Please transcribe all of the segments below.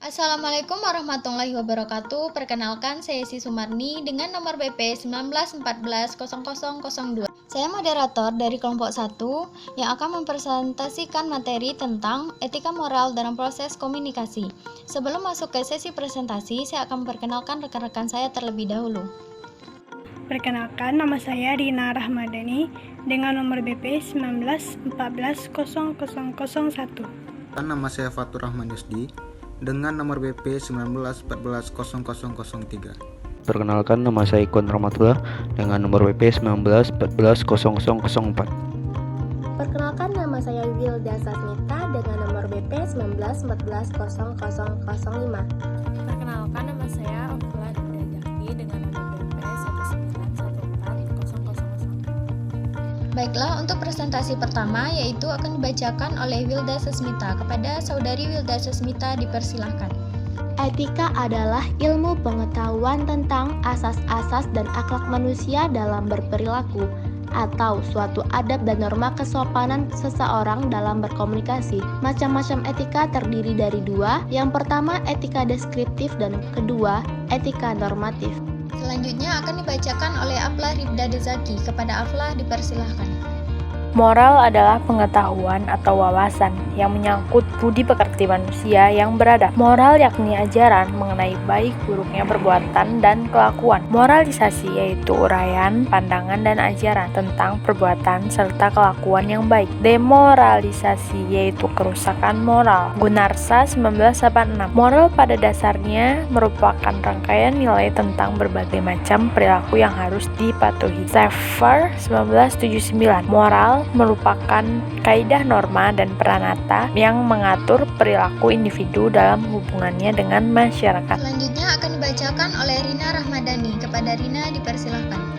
Assalamualaikum warahmatullahi wabarakatuh. Perkenalkan, saya Si Sumarni dengan nomor BP 19140002. Saya moderator dari kelompok 1 yang akan mempresentasikan materi tentang etika moral dalam proses komunikasi. Sebelum masuk ke sesi presentasi, saya akan memperkenalkan rekan-rekan saya terlebih dahulu. Perkenalkan, nama saya Rina Rahmadani dengan nomor BP 19140001. Nama saya Fatur Rahman Yusdi dengan nomor BP 19140003. Perkenalkan, nama saya Ikon Rahmatullah dengan nomor BP 19140004. Perkenalkan, nama saya Wilda Sasmita dengan nomor BP 19140005. Perkenalkan, nama saya Okula Dajaki dengan nomor BP 1914001. Baiklah, untuk presentasi pertama yaitu akan dibacakan oleh Wilda Sasmita. Kepada Saudari Wilda Sasmita dipersilahkan. Etika adalah ilmu pengetahuan tentang asas-asas dan akhlak manusia dalam berperilaku, atau suatu adab dan norma kesopanan seseorang dalam berkomunikasi. Macam-macam etika terdiri dari dua. Yang pertama, etika deskriptif, dan kedua, etika normatif. Selanjutnya akan dibacakan oleh Aflah Ribda Dezaki. Kepada Aflah dipersilahkan. Moral adalah pengetahuan atau wawasan yang menyangkut budi pekerti manusia yang beradab. Moral yakni ajaran mengenai baik buruknya perbuatan dan kelakuan. Moralisasi yaitu uraian, pandangan, dan ajaran tentang perbuatan serta kelakuan yang baik. Demoralisasi yaitu kerusakan moral. Gunarsa 1986. Moral pada dasarnya merupakan rangkaian nilai tentang berbagai macam perilaku yang harus dipatuhi. Schaeffer 1979. Moral merupakan kaidah norma dan pranata yang mengatur perilaku individu dalam hubungannya dengan masyarakat. Selanjutnya akan dibacakan oleh Rina Rahmadani. Kepada Rina dipersilahkan.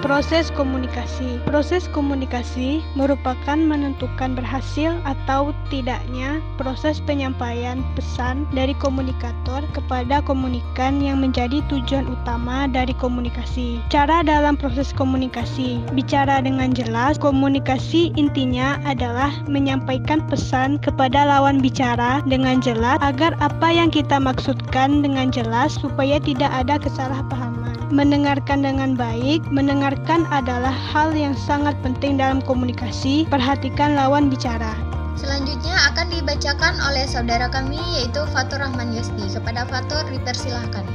Proses komunikasi. Proses komunikasi merupakan menentukan berhasil atau tidaknya proses penyampaian pesan dari komunikator kepada komunikan yang menjadi tujuan utama dari komunikasi. Cara dalam proses komunikasi. Bicara dengan jelas. Komunikasi intinya adalah menyampaikan pesan kepada lawan bicara dengan jelas agar apa yang kita maksudkan dengan jelas supaya tidak ada kesalahpahaman. Mendengarkan dengan baik. Mendengarkan adalah hal yang sangat penting dalam komunikasi. Perhatikan lawan bicara. Selanjutnya akan dibacakan oleh saudara kami yaitu Fatur Rahman Yusdi. Kepada Fatur dipersilahkan.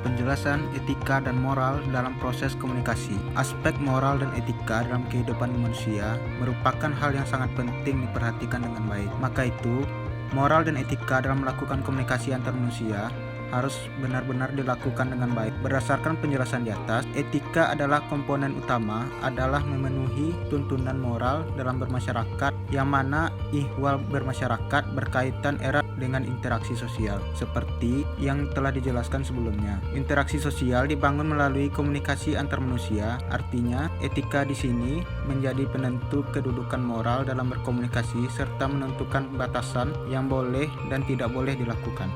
Penjelasan etika dan moral dalam proses komunikasi. Aspek moral dan etika dalam kehidupan manusia merupakan hal yang sangat penting diperhatikan dengan baik. Maka itu, moral dan etika dalam melakukan komunikasi antar manusia harus benar-benar dilakukan dengan baik. Berdasarkan penjelasan di atas, etika adalah komponen utama adalah memenuhi tuntunan moral dalam bermasyarakat, yang mana ihwal bermasyarakat berkaitan erat dengan interaksi sosial seperti yang telah dijelaskan sebelumnya. Interaksi sosial dibangun melalui komunikasi antar manusia. Artinya, etika di sini menjadi penentu kedudukan moral dalam berkomunikasi serta menentukan batasan yang boleh dan tidak boleh dilakukan.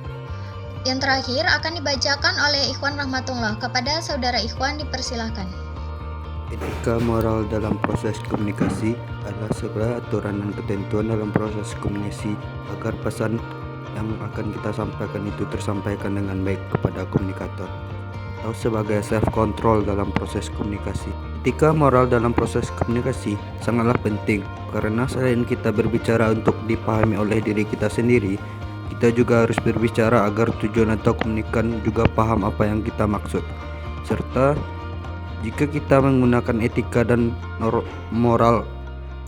Yang terakhir akan dibacakan oleh Ikhwan Rahmatullah. Kepada saudara Ikhwan dipersilahkan. Etika moral dalam proses komunikasi adalah segala aturan dan ketentuan dalam proses komunikasi agar pesan yang akan kita sampaikan itu tersampaikan dengan baik kepada komunikator, atau sebagai self-control dalam proses komunikasi. Etika moral dalam proses komunikasi sangatlah penting karena selain kita berbicara untuk dipahami oleh diri kita sendiri, kita juga harus berbicara agar tujuan atau komunikan juga paham apa yang kita maksud. Serta jika kita menggunakan etika dan moral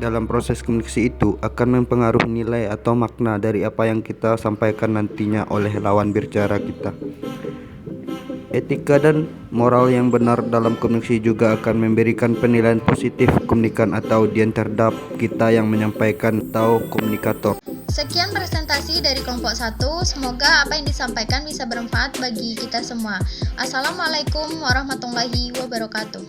dalam proses komunikasi itu akan mempengaruhi nilai atau makna dari apa yang kita sampaikan nantinya oleh lawan bicara kita. Etika dan moral yang benar dalam komunikasi juga akan memberikan penilaian positif komunikan atau audiens terhadap kita yang menyampaikan atau komunikator. Sekian presentasi dari kelompok 1. Semoga apa yang disampaikan bisa bermanfaat bagi kita semua. Assalamualaikum warahmatullahi wabarakatuh.